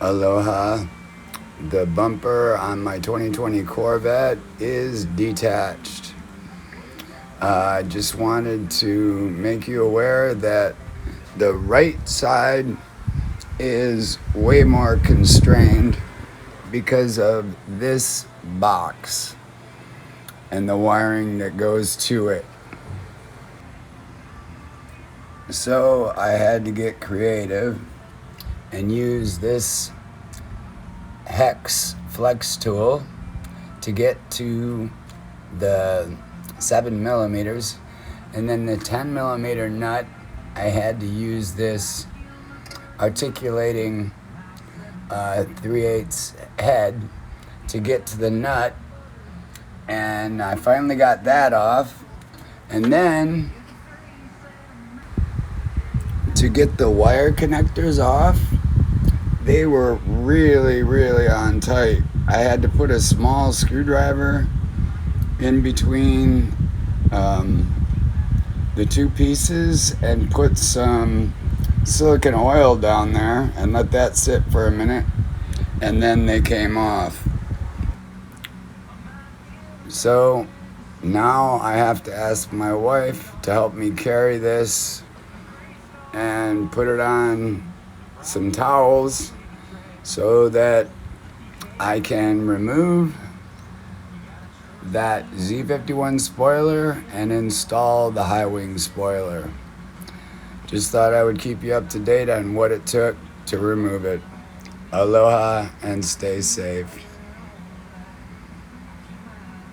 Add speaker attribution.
Speaker 1: Aloha. The bumper on my 2020 Corvette is detached. I just wanted to make you aware that the right side is way more constrained because of this box and the wiring that goes to it. So I had to get creative and use this hex flex tool to get to the 7mm, and then the 10mm nut I had to use this articulating 3/8 head to get to the nut, and I finally got that off. And then to get the wire connectors off, they were really on tight. I had to put a small screwdriver in between the two pieces and put some silicone oil down there and let that sit for a minute, and then they came off. So now I have to ask my wife to help me carry this and put it on some towels so that I can remove that Z51 spoiler and install the high wing spoiler. Just thought I would keep you up to date on what it took to remove it. Aloha and stay safe.